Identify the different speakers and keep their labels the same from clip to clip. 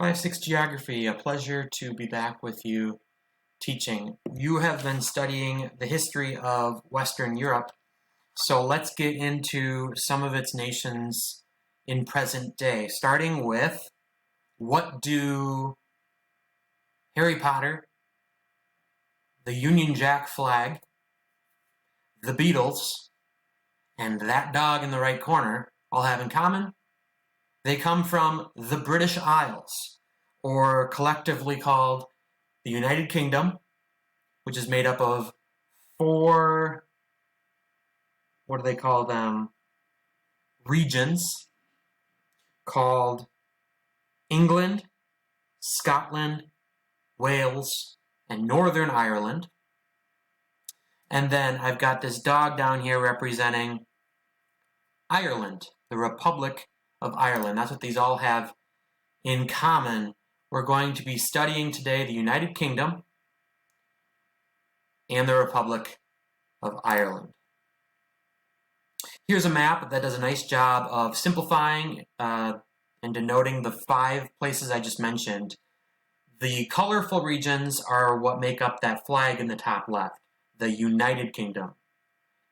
Speaker 1: 5-6 Geography, a pleasure to be back with you teaching. You have been studying the history of Western Europe, so let's get into some of its nations in present day, starting with what do Harry Potter, the Union Jack flag, the Beatles, and that dog in the right corner all have in common? They come from the British Isles, or collectively called the United Kingdom, which is made up of four, what do they call them, regions called England, Scotland, Wales, and Northern Ireland. And then I've got this dog down here representing Ireland, the Republic of Ireland. That's what these all have in common. We're going to be studying today the United Kingdom and the Republic of Ireland. Here's a map that does a nice job of simplifying and denoting the 5 places I just mentioned. The colorful regions are what make up that flag in the top left, the United Kingdom.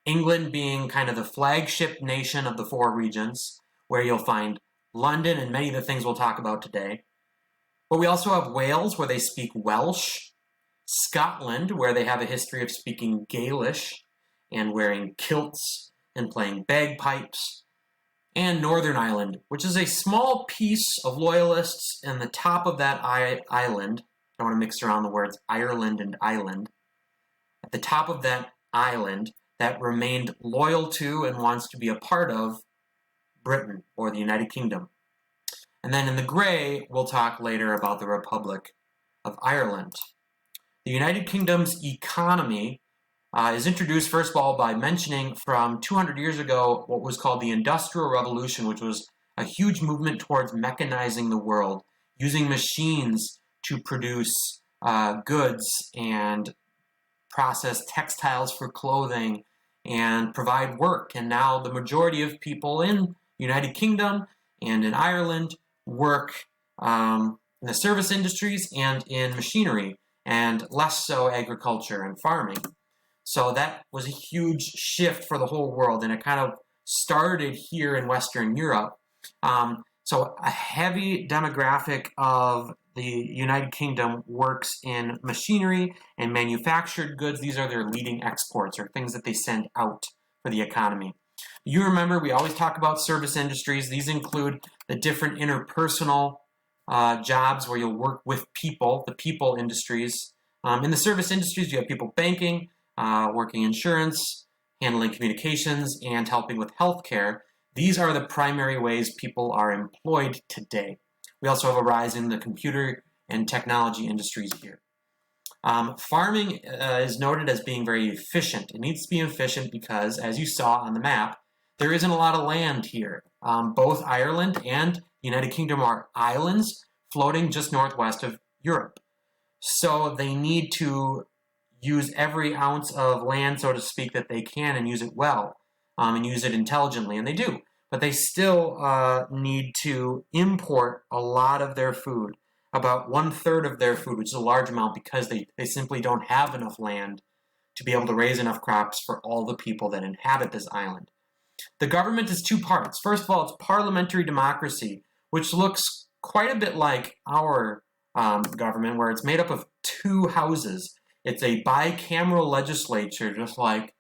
Speaker 1: England being kind of the flagship nation of the 4 regions, where you'll find London and many of the things we'll talk about today. But we also have Wales, where they speak Welsh, Scotland, where they have a history of speaking Gaelish and wearing kilts and playing bagpipes, and Northern Ireland, which is a small piece of loyalists in the top of that island. I want to mix around the words Ireland and island. At the top of that island that remained loyal to and wants to be a part of Britain, or the United Kingdom. And then in the gray, we'll talk later about the Republic of Ireland. The United Kingdom's economy is introduced, first of all, by mentioning from 200 years ago what was called the Industrial Revolution, which was a huge movement towards mechanizing the world, using machines to produce goods and process textiles for clothing and provide work. And now the majority of people in the United Kingdom and in Ireland work in the service industries and in machinery, and less so agriculture and farming. So that was a huge shift for the whole world, and it kind of started here in Western Europe. So a heavy demographic of the United Kingdom works in machinery and manufactured goods. These are their leading exports, or things that they send out for the economy. You remember, we always talk about service industries. These include the different interpersonal jobs where you'll work with people, the people industries. In the service industries, you have people banking, working insurance, handling communications, and helping with healthcare. These are the primary ways people are employed today. We also have a rise in the computer and technology industries here. Farming is noted as being very efficient. It needs to be efficient because, as you saw on the map, there isn't a lot of land here. Both Ireland and the United Kingdom are islands floating just northwest of Europe. So they need to use every ounce of land, so to speak, that they can, and use it well, and use it intelligently, and they do. But they still need to import a lot of their food, about 1/3 of their food, which is a large amount because they simply don't have enough land to be able to raise enough crops for all the people that inhabit this island. The government is 2 parts. First of all, it's parliamentary democracy, which looks quite a bit like our government, where it's made up of 2 houses. It's a bicameral legislature, just like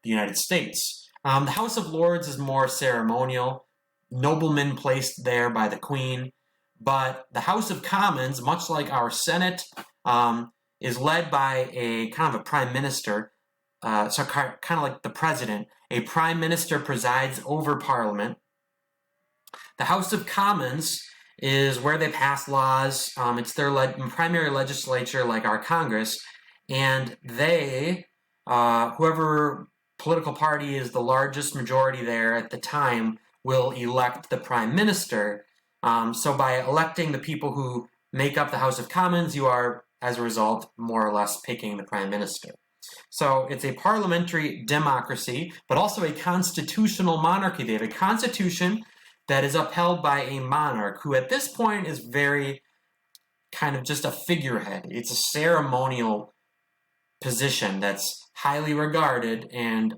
Speaker 1: the United States. The House of Lords is more ceremonial, noblemen placed there by the Queen, but the House of Commons, much like our Senate, is led by a kind of a prime minister, so kind of like the president. A prime minister presides over Parliament. The House of Commons is where they pass laws. It's their primary legislature, like our Congress, and they, whoever political party is the largest majority there at the time, will elect the prime minister. So by electing the people who make up the House of Commons, you are, as a result, more or less picking the prime minister. So it's a parliamentary democracy, but also a constitutional monarchy. They have a constitution that is upheld by a monarch who at this point is very kind of just a figurehead. It's a ceremonial position that's highly regarded and,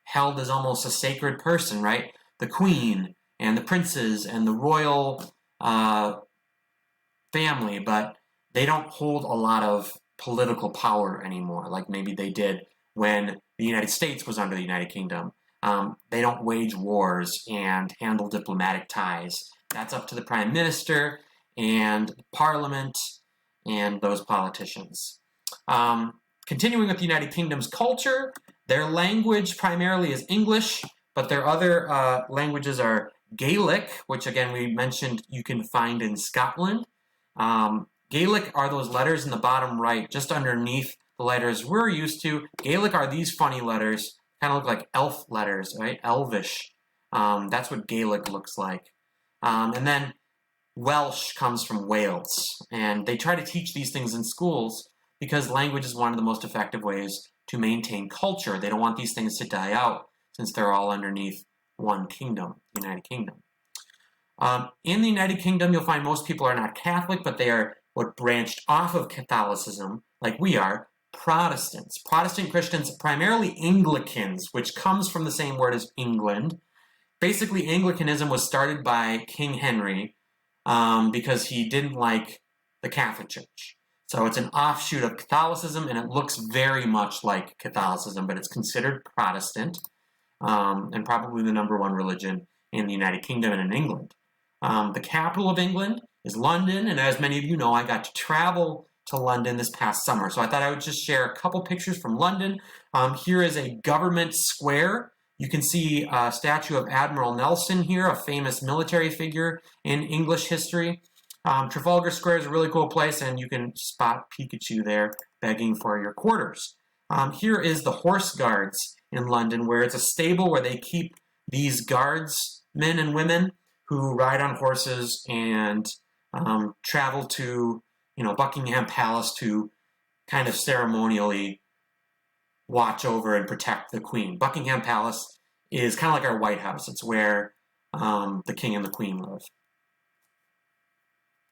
Speaker 1: held as almost a sacred person, right? The queen and the princes and the royal family, but they don't hold a lot of political power anymore, like maybe they did when the United States was under the United Kingdom. They don't wage wars and handle diplomatic ties. That's up to the Prime Minister and Parliament and those politicians. Continuing with the United Kingdom's culture, their language primarily is English, but their other languages are Gaelic, which again we mentioned you can find in Scotland. Gaelic are those letters in the bottom right, just underneath the letters we're used to. Gaelic are these funny letters, kind of look like elf letters, right? Elvish. That's what Gaelic looks like. And then Welsh comes from Wales, and they try to teach these things in schools because language is one of the most effective ways to maintain culture. They don't want these things to die out since they're all underneath one kingdom, United Kingdom. In the United Kingdom, you'll find most people are not Catholic, but they are what branched off of Catholicism, like we are, Protestants. Protestant Christians, primarily Anglicans, which comes from the same word as England. Basically, Anglicanism was started by King Henry because he didn't like the Catholic Church. So it's an offshoot of Catholicism, and it looks very much like Catholicism, but it's considered Protestant and probably the number one religion in the United Kingdom and in England. The capital of England is London, and as many of you know, I got to travel to London this past summer. So I thought I would just share a couple pictures from London. Here is a government square. You can see a statue of Admiral Nelson here, a famous military figure in English history. Trafalgar Square is a really cool place, and you can spot Pikachu there begging for your quarters. Here is the Horse Guards in London, where it's a stable where they keep these guards, men and women, who ride on horses and travel to, Buckingham Palace to kind of ceremonially watch over and protect the Queen. Buckingham Palace is kind of like our White House. It's where the King and the Queen live.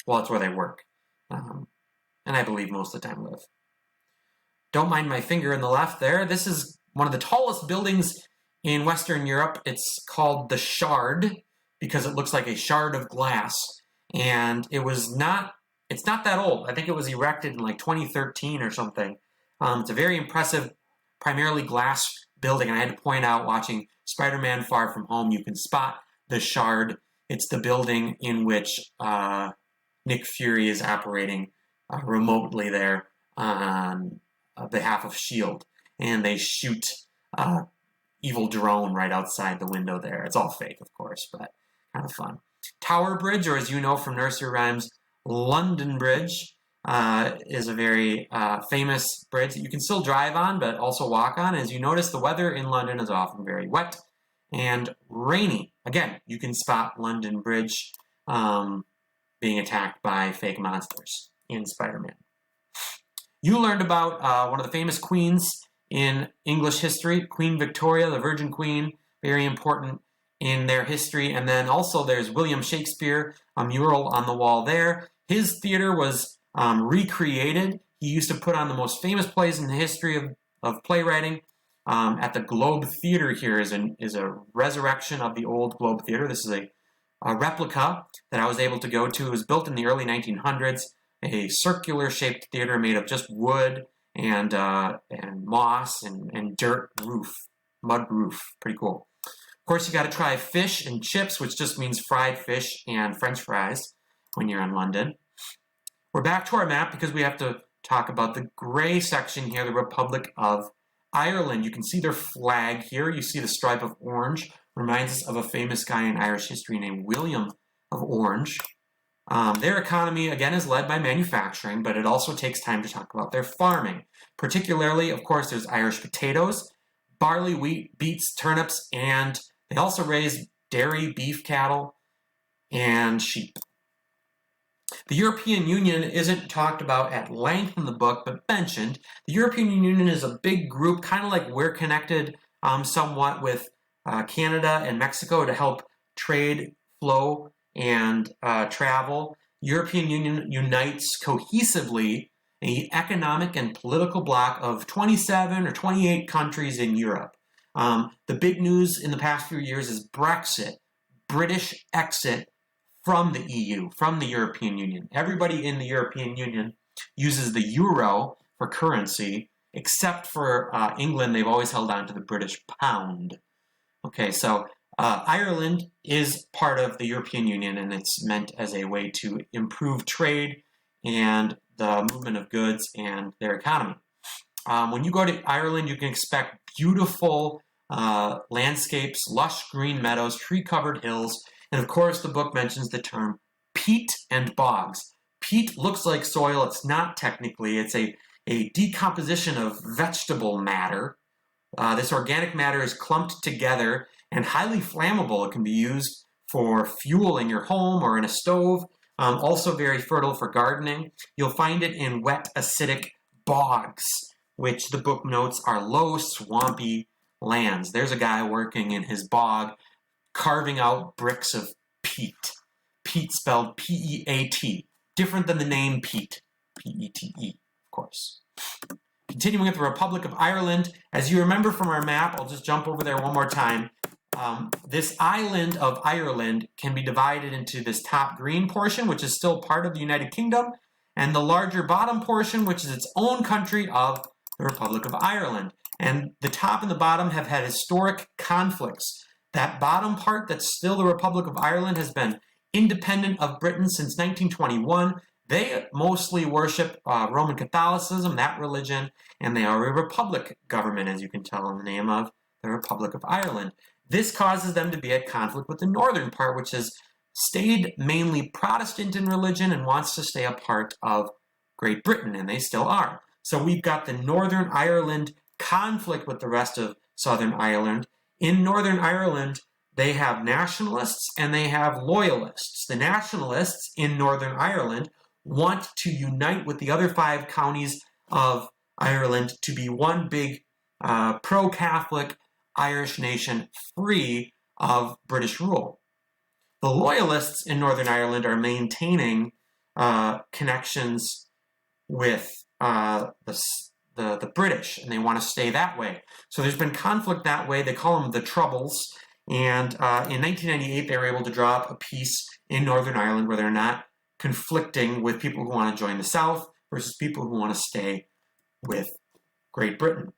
Speaker 1: Well, it's where they work. And I believe most of the time live. Don't mind my finger in the left there. This is one of the tallest buildings in Western Europe. It's called the Shard because it looks like a shard of glass. And it's not that old. I think it was erected in like 2013 or something. It's a very impressive, primarily glass building. And I had to point out, watching Spider-Man Far From Home, you can spot the Shard. It's the building in which Nick Fury is operating remotely there on behalf of S.H.I.E.L.D. And they shoot evil drone right outside the window there. It's all fake, of course, but kind of fun. Tower Bridge, or as you know from nursery rhymes, London Bridge, is a very famous bridge that you can still drive on, but also walk on. As you notice, the weather in London is often very wet and rainy. Again, you can spot London Bridge being attacked by fake monsters in Spider-Man. You learned about one of the famous queens in English history, Queen Victoria, the Virgin Queen, very important in their history. And then also there's William Shakespeare, a mural on the wall there. His theater was recreated. He used to put on the most famous plays in the history of playwriting. At the Globe Theater here is a resurrection of the old Globe Theater. This is a replica that I was able to go to. It was built in the early 1900s, a circular-shaped theater made of just wood and moss and dirt roof, mud roof. Pretty cool. Of course, you got to try fish and chips, which just means fried fish and French fries when you're in London. We're back to our map because we have to talk about the gray section here, the Republic of Ireland. You can see their flag here. You see the stripe of orange. Reminds us of a famous guy in Irish history named William of Orange. Their economy, again, is led by manufacturing, but it also takes time to talk about their farming. Particularly, of course, there's Irish potatoes, barley, wheat, beets, turnips, and they also raise dairy, beef cattle, and sheep. The European Union isn't talked about at length in the book, but mentioned. The European Union is a big group, kind of like we're connected somewhat with Canada and Mexico to help trade flow and travel. European Union unites cohesively an economic and political bloc of 27 or 28 countries in Europe. The big news in the past few years is Brexit, British exit from the EU, from the European Union. Everybody in the European Union uses the euro for currency, except for England. They've always held on to the British pound. Okay, so Ireland is part of the European Union, and it's meant as a way to improve trade and the movement of goods and their economy. When you go to Ireland, you can expect beautiful landscapes, lush green meadows, tree-covered hills, and of course the book mentions the term peat and bogs. Peat looks like soil. It's not technically. It's a decomposition of vegetable matter. This organic matter is clumped together and highly flammable. It can be used for fuel in your home or in a stove. Also very fertile for gardening. You'll find it in wet, acidic bogs, which the book notes are low, swampy lands. There's a guy working in his bog, carving out bricks of peat. Peat spelled P-E-A-T. Different than the name Pete. P-E-T-E, of course. Continuing with the Republic of Ireland, as you remember from our map, I'll just jump over there one more time. This island of Ireland can be divided into this top green portion, which is still part of the United Kingdom, and the larger bottom portion, which is its own country of the Republic of Ireland. And the top and the bottom have had historic conflicts. That bottom part that's still the Republic of Ireland has been independent of Britain since 1921. They mostly worship Roman Catholicism, that religion, and they are a republic government, as you can tell in the name of the Republic of Ireland. This causes them to be at conflict with the northern part, which has stayed mainly Protestant in religion and wants to stay a part of Great Britain, and they still are. So we've got the Northern Ireland conflict with the rest of Southern Ireland. In Northern Ireland, they have nationalists and they have loyalists. The nationalists in Northern Ireland want to unite with the other 5 counties of Ireland to be one big pro-Catholic Irish nation free of British rule. The loyalists in Northern Ireland are maintaining connections with the British, and they want to stay that way. So there's been conflict that way. They call them the Troubles. And in 1998, they were able to draw up a peace in Northern Ireland where they're not conflicting with people who want to join the South versus people who want to stay with Great Britain.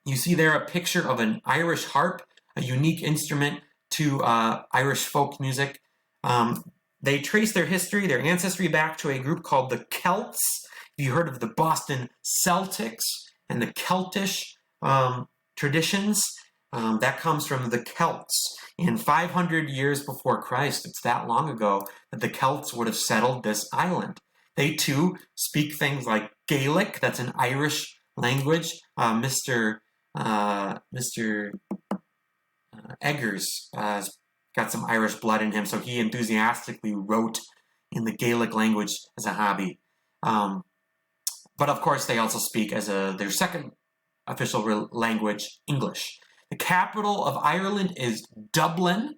Speaker 1: You see there a picture of an Irish harp, a unique instrument to Irish folk music. They trace their history, their ancestry back to a group called the Celts. If you heard of the Boston Celtics and the Celtish traditions, that comes from the Celts. In 500 years before Christ, it's that long ago that the Celts would have settled this island. They too speak things like Gaelic, that's an Irish language. Mr. Eggers has got some Irish blood in him, so he enthusiastically wrote in the Gaelic language as a hobby. But of course, they also speak as their second official language, English. The capital of Ireland is Dublin.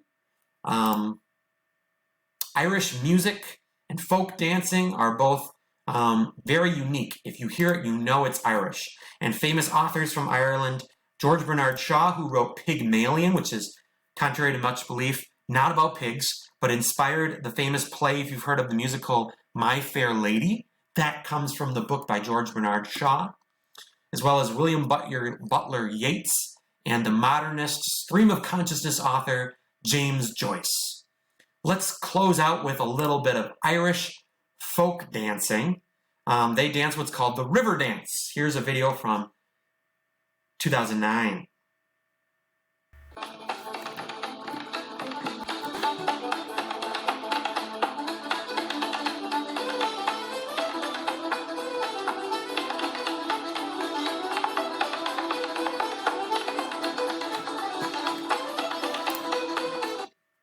Speaker 1: Irish music and folk dancing are both very unique. If you hear it, you know it's Irish. And famous authors from Ireland, George Bernard Shaw, who wrote Pygmalion, which is, contrary to much belief, not about pigs, but inspired the famous play, if you've heard of the musical My Fair Lady. That comes from the book by George Bernard Shaw, as well as William Butler Yeats and the modernist stream of consciousness author James Joyce. Let's close out with a little bit of Irish folk dancing. They dance what's called the river dance. Here's a video from 2009.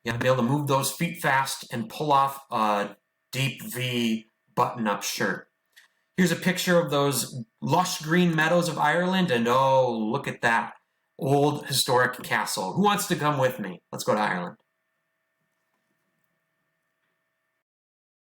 Speaker 1: You gotta be able to move those feet fast and pull off a deep V button-up shirt. Here's a picture of those lush green meadows of Ireland, and oh, look at that old historic castle. Who wants to come with me? Let's go to Ireland.